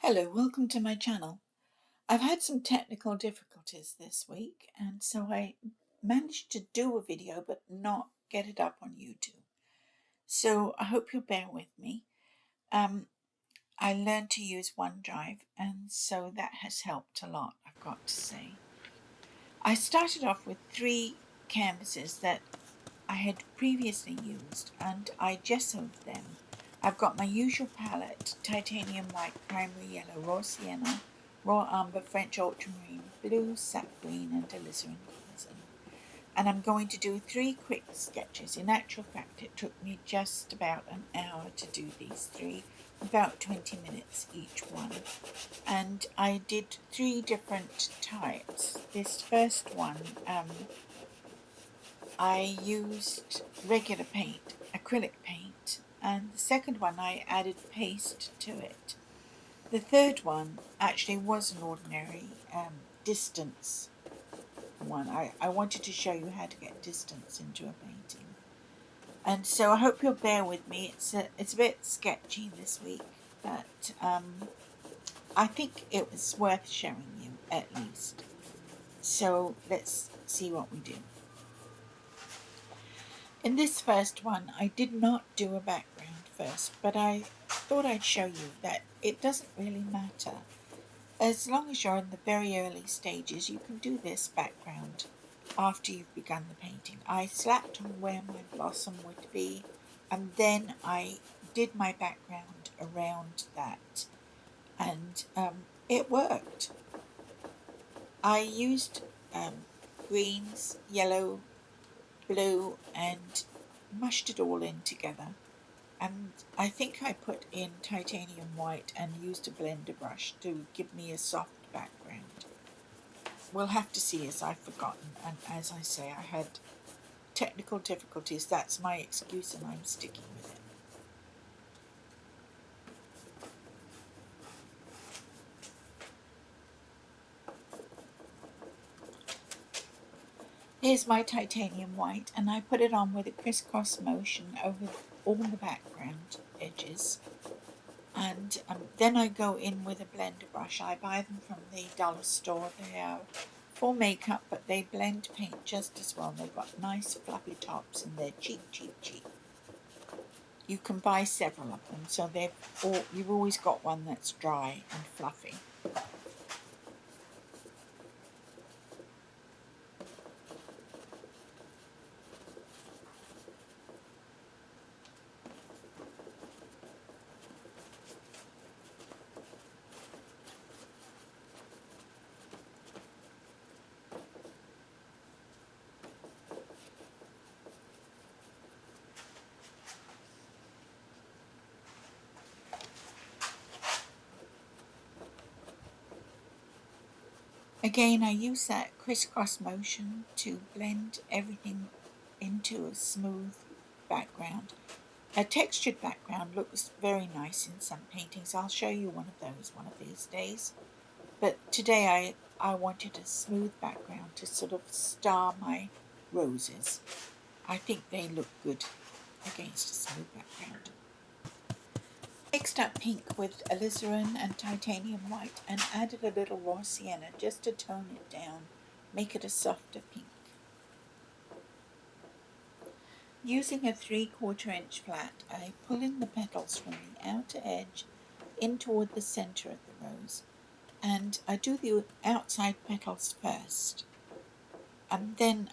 Hello, welcome to my channel. I've had some technical difficulties this week, and so I managed to do a video but not get it up on YouTube. So I hope you'll bear with me. I learned to use OneDrive, and so that has helped a lot, I've got to say. I started off with 3 canvases that I had previously used, and I gessoed them. I've got my usual palette: titanium white, primary yellow, raw sienna, raw umber, French ultramarine, blue, sap green, and alizarin crimson. And I'm going to do 3 quick sketches. In actual fact, it took me just about an hour to do these 3, about 20 minutes each one. And I did 3 different types. This first one, I used regular paint, acrylic paint, and the second one I added paste to it. The third one actually was an ordinary distance one. I wanted to show you how to get distance into a painting. And so I hope you'll bear with me. It's a bit sketchy this week, but I think it was worth showing you at least. So let's see what we do. In this first one, I did not do a background first, but I thought I'd show you that it doesn't really matter. As long as you're in the very early stages, you can do this background after you've begun the painting. I slapped on where my blossom would be, and then I did my background around that, and it worked. I used greens, yellow, blue, and mushed it all in together, and I think I put in titanium white and used a blender brush to give me a soft background. We'll have to see, as I've forgotten, and as I say, I had technical difficulties. That's my excuse, and I'm sticking with it. Here's my titanium white, and I put it on with a crisscross motion over all the background edges. And then I go in with a blender brush. I buy them from the dollar store. They are for makeup, but they blend paint just as well. They've got nice fluffy tops, and they're cheap. You can buy several of them, so you've always got one that's dry and fluffy. Again, I use that crisscross motion to blend everything into a smooth background. A textured background looks very nice in some paintings. I'll show you one of those one of these days. But today I wanted a smooth background to sort of star my roses. I think they look good against a smooth background. Mixed up pink with alizarin and titanium white and added a little raw sienna just to tone it down, make it a softer pink. Using a 3/4 inch flat, I pull in the petals from the outer edge in toward the center of the rose, and I do the outside petals first, and then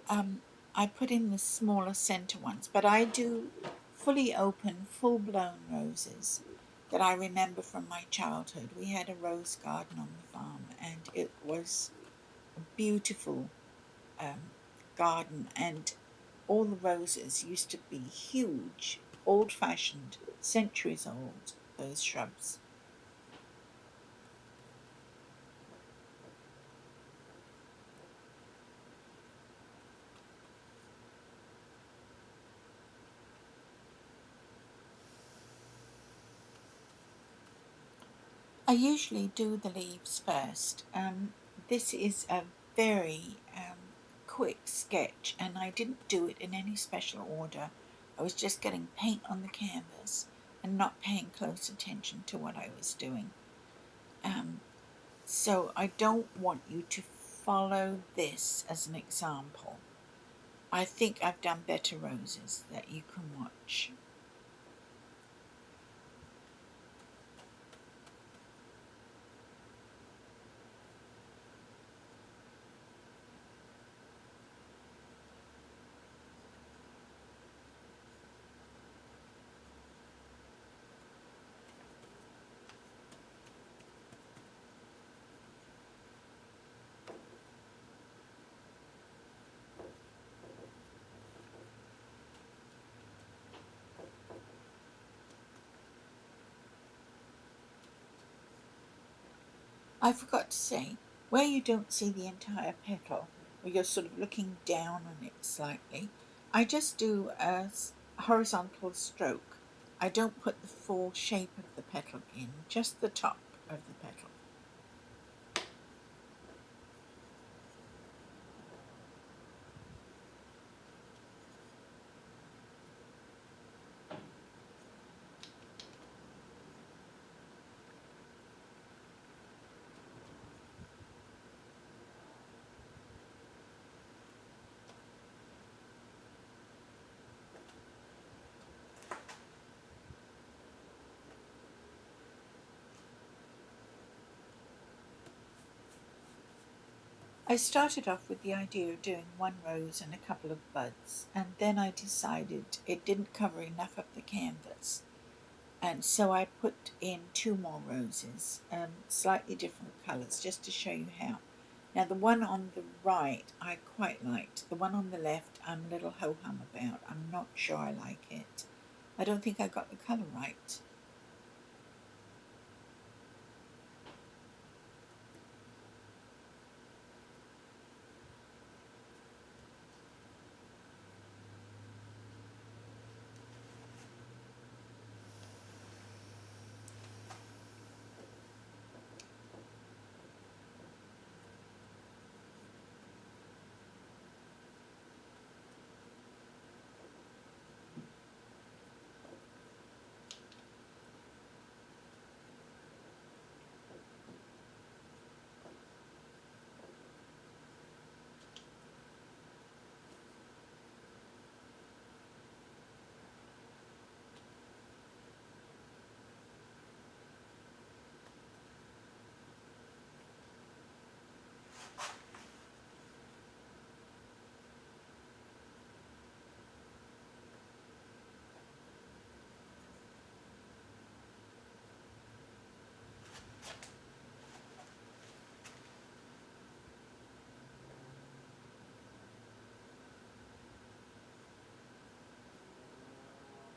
I put in the smaller center ones, but I do fully open, full-blown roses that I remember from my childhood. We had a rose garden on the farm, and it was a beautiful garden, and all the roses used to be huge, old-fashioned, centuries old, those shrubs. I usually do the leaves first. This is a very quick sketch, and I didn't do it in any special order. I was just getting paint on the canvas and not paying close attention to what I was doing. So I don't want you to follow this as an example. I think I've done better roses that you can watch. I forgot to say, where you don't see the entire petal, where you're sort of looking down on it slightly, I just do a horizontal stroke. I don't put the full shape of the petal in, just the top of the petal. I started off with the idea of doing one rose and a couple of buds, and then I decided it didn't cover enough of the canvas. And so I put in two more roses, slightly different colours, just to show you how. Now the one on the right I quite liked. The one on the left I'm a little ho-hum about. I'm not sure I like it. I don't think I got the colour right.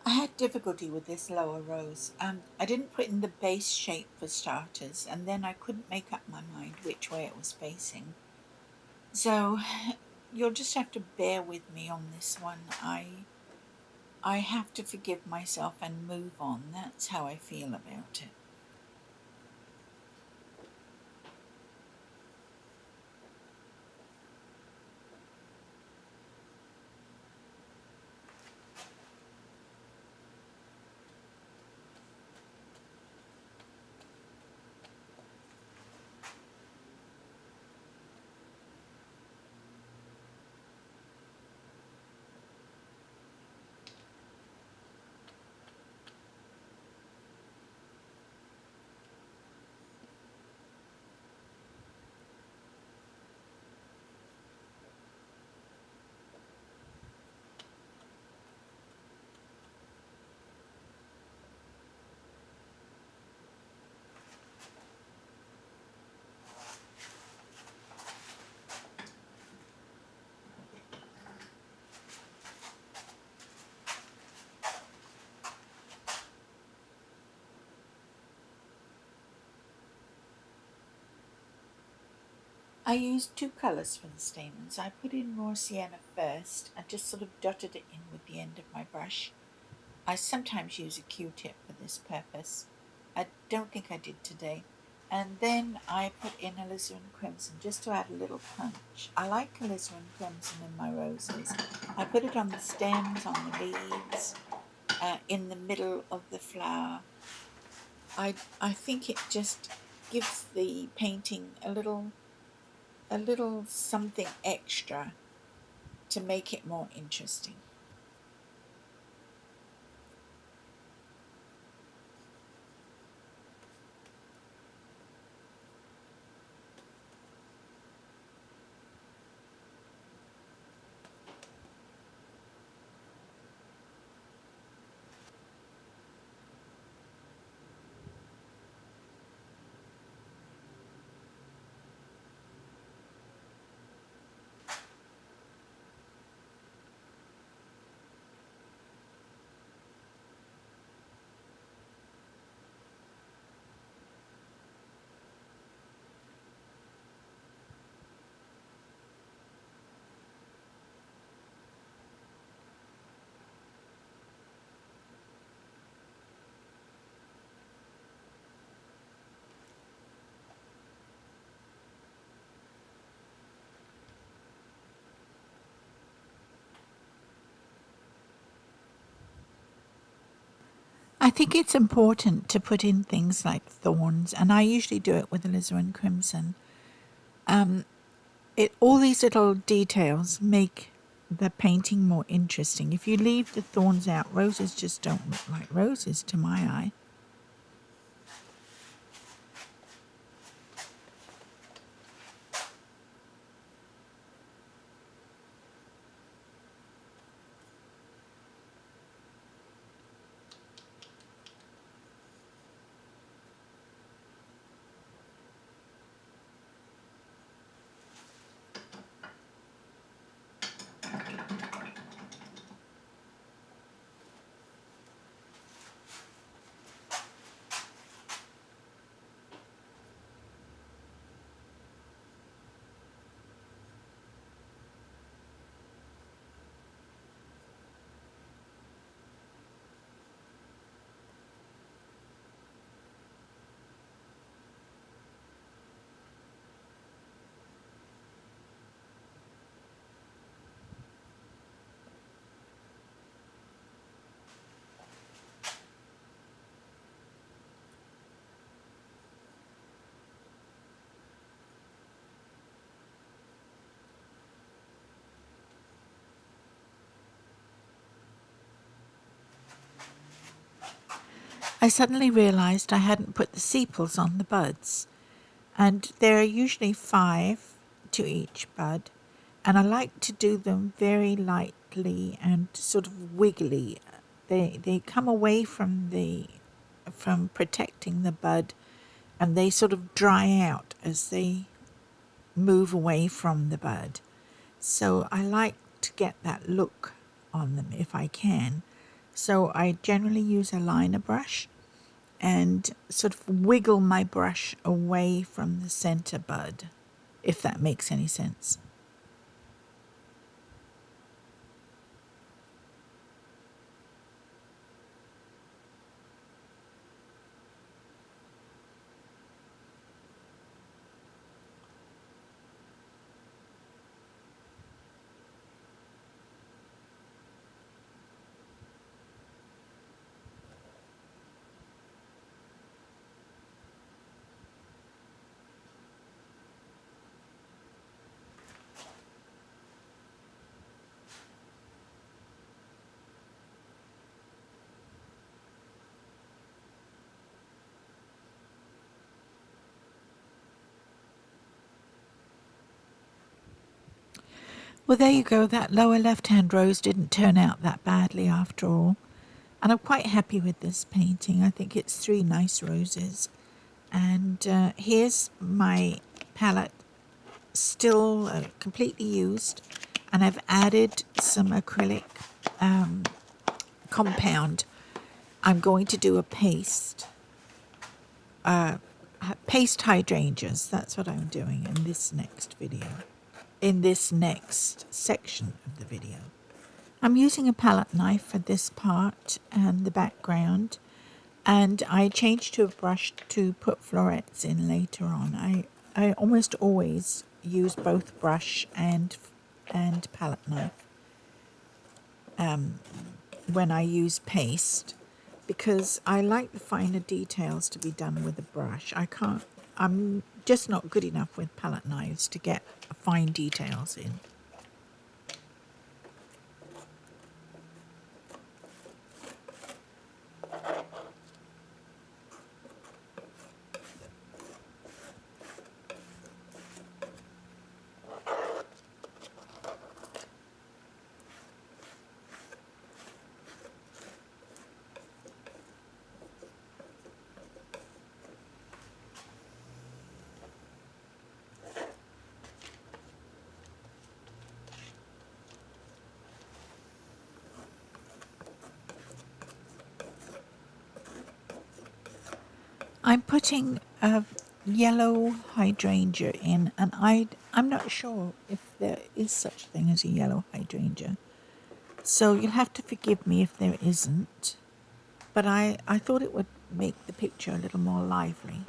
I had difficulty with this lower rose. I didn't put in the base shape for starters, and then I couldn't make up my mind which way it was facing. So you'll just have to bear with me on this one. I have to forgive myself and move on. That's how I feel about it. I used two colours for the stamens. I put in raw sienna first and just sort of dotted it in with the end of my brush. I sometimes use a Q-tip for this purpose. I don't think I did today. And then I put in alizarin crimson just to add a little punch. I like alizarin crimson in my roses. I put it on the stems, on the leaves, in the middle of the flower. I think it just gives the painting a little something extra to make it more interesting. I think it's important to put in things like thorns, and I usually do it with alizarin crimson. All these little details make the painting more interesting. If you leave the thorns out, roses just don't look like roses to my eye. I suddenly realised I hadn't put the sepals on the buds, and there are usually 5 to each bud, and I like to do them very lightly and sort of wiggly. They come away from protecting the bud, and they sort of dry out as they move away from the bud. So I like to get that look on them if I can. So I generally use a liner brush and sort of wiggle my brush away from the center bud, if that makes any sense. Well, there you go. That lower left-hand rose didn't turn out that badly after all. And I'm quite happy with this painting. I think it's 3 nice roses. And here's my palette, still completely used. And I've added some acrylic compound. I'm going to do a paste hydrangeas. That's what I'm doing in this next video. In this next section of the video. I'm using a palette knife for this part and the background, and I changed to a brush to put florets in later on. I almost always use both brush and palette knife when I use paste. because I like the finer details to be done with a brush. I'm just not good enough with palette knives to get fine details in. I'm putting a yellow hydrangea in, and I'm not sure if there is such a thing as a yellow hydrangea. So you'll have to forgive me if there isn't. But I thought it would make the picture a little more lively.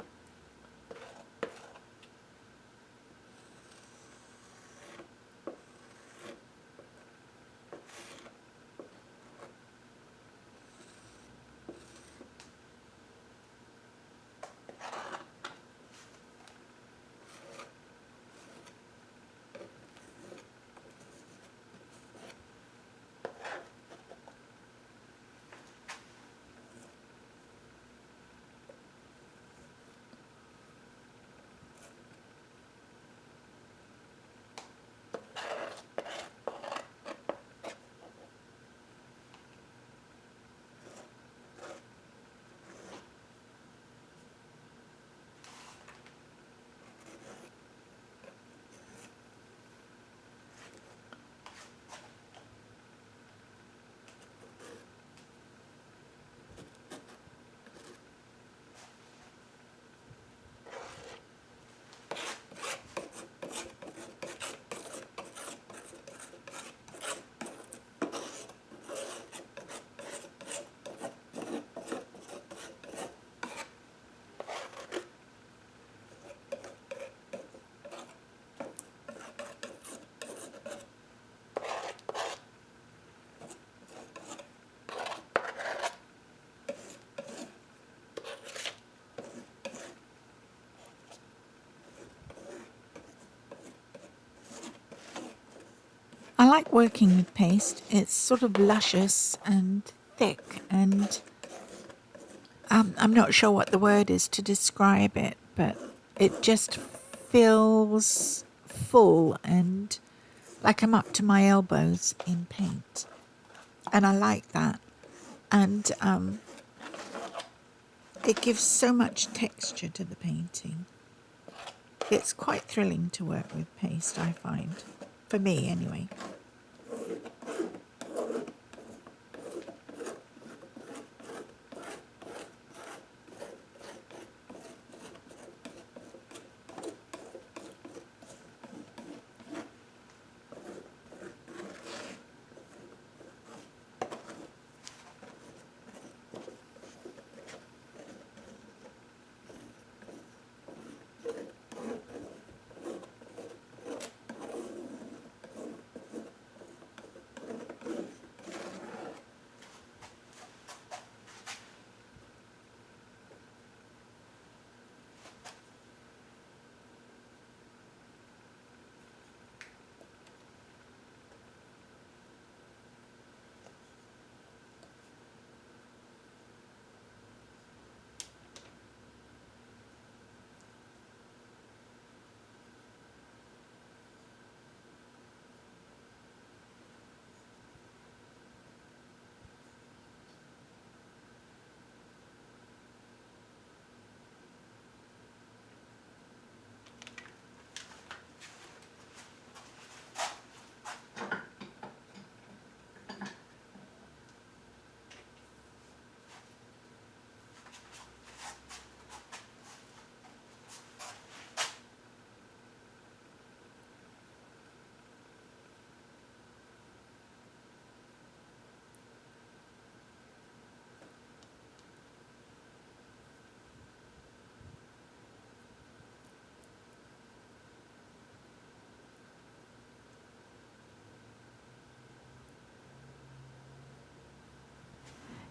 I like working with paste. It's sort of luscious and thick, and I'm not sure what the word is to describe it, but it just feels full and like I'm up to my elbows in paint. And I like that. And it gives so much texture to the painting. It's quite thrilling to work with paste, I find. For me, anyway.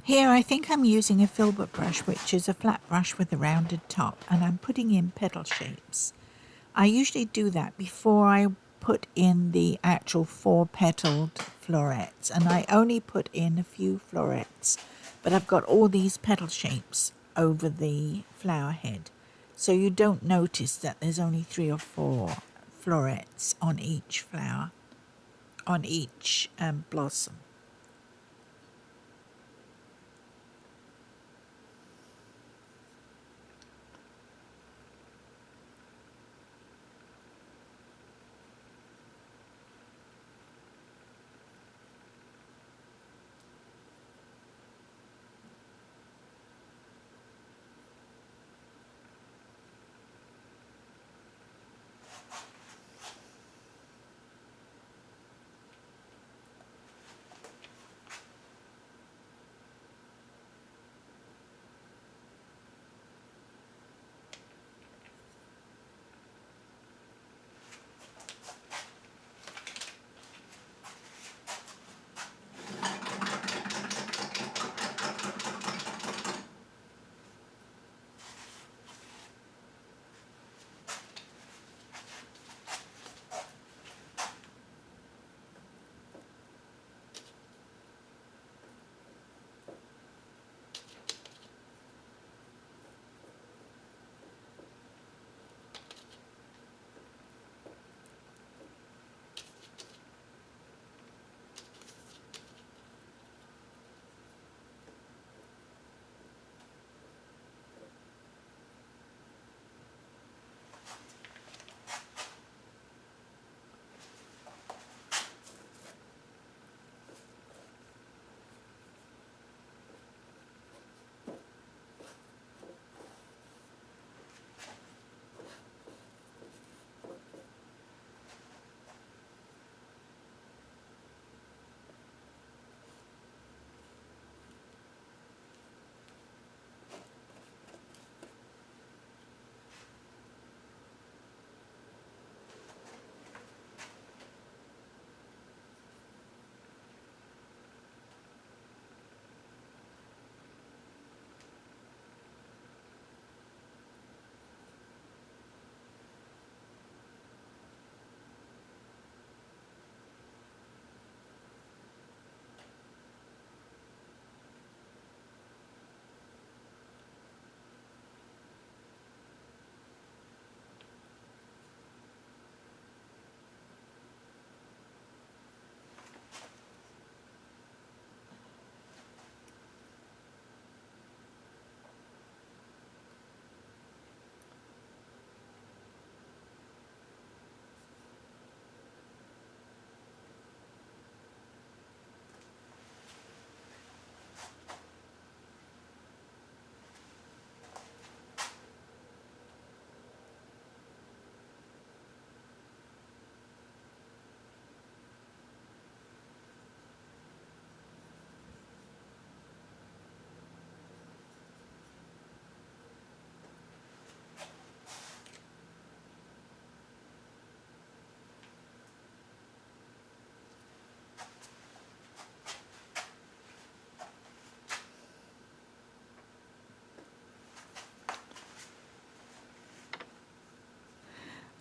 Here I think I'm using a filbert brush, which is a flat brush with a rounded top, and I'm putting in petal shapes. I usually do that before I put in the actual 4-petaled florets, and I only put in a few florets, but I've got all these petal shapes over the flower head, so you don't notice that there's only 3 or 4 florets on each flower, on each blossom.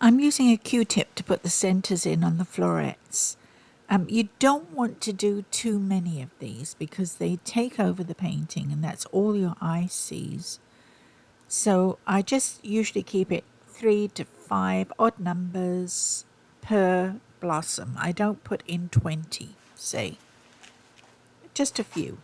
I'm using a Q-tip to put the centers in on the florets. You don't want to do too many of these because they take over the painting and that's all your eye sees. So I just usually keep it 3 to 5 odd numbers per blossom. I don't put in 20, say. Just a few.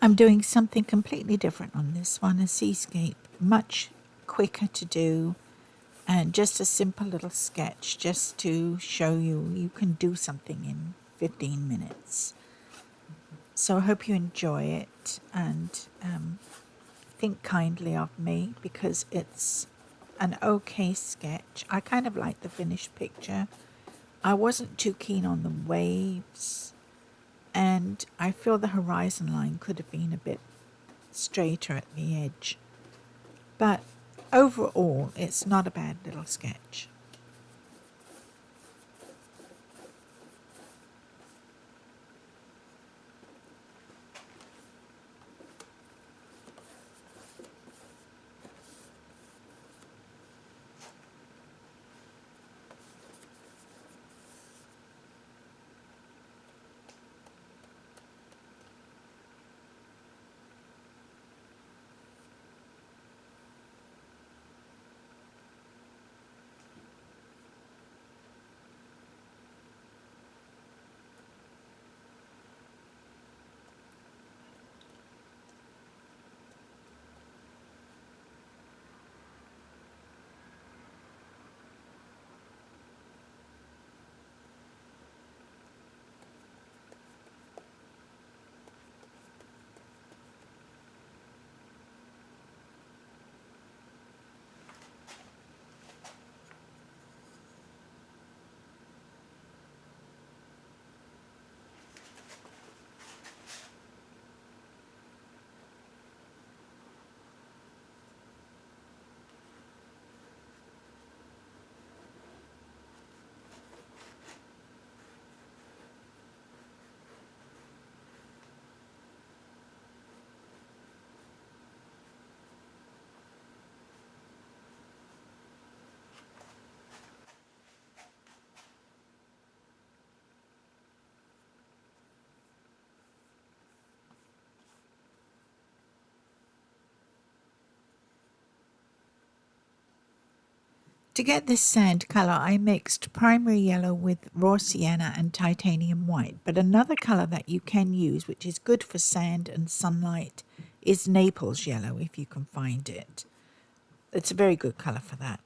I'm doing something completely different on this one, a seascape, much quicker to do, and just a simple little sketch just to show you can do something in 15 minutes. So I hope you enjoy it, and think kindly of me because it's an okay sketch. I kind of like the finished picture. I wasn't too keen on the waves, and I feel the horizon line could have been a bit straighter at the edge. But overall, it's not a bad little sketch. To get this sand color, I mixed primary yellow with raw sienna and titanium white. But another color that you can use, which is good for sand and sunlight, is Naples yellow, if you can find it. It's a very good color for that.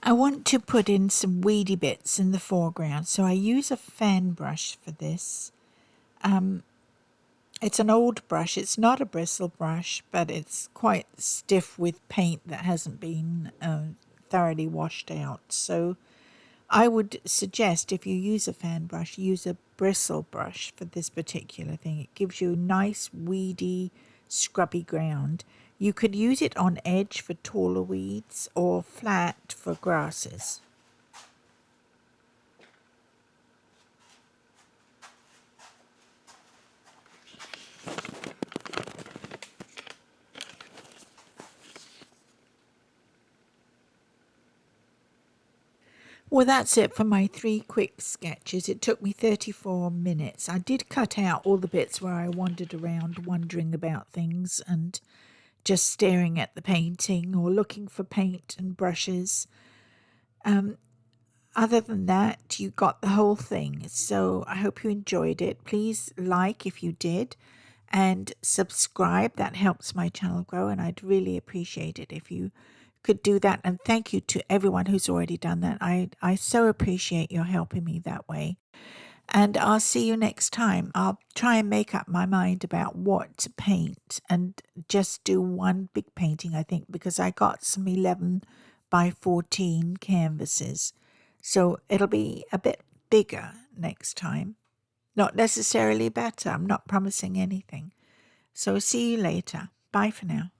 I want to put in some weedy bits in the foreground, so I use a fan brush for this. It's an old brush. It's not a bristle brush, but it's quite stiff with paint that hasn't been thoroughly washed out. So I would suggest if you use a fan brush, use a bristle brush for this particular thing. It gives you nice, weedy, scrubby ground. You could use it on edge for taller weeds or flat for grasses. Well, that's it for my 3 quick sketches. It took me 34 minutes. I did cut out all the bits where I wandered around wondering about things and just staring at the painting or looking for paint and brushes. Other than that, you got the whole thing. So I hope you enjoyed it. Please like if you did and subscribe. That helps my channel grow, and I'd really appreciate it if you could do that. And thank you to everyone who's already done that. I so appreciate your helping me that way. And I'll see you next time. I'll try and make up my mind about what to paint and just do one big painting, I think, because I got some 11 by 14 canvases. So it'll be a bit bigger next time. Not necessarily better. I'm not promising anything. So see you later. Bye for now.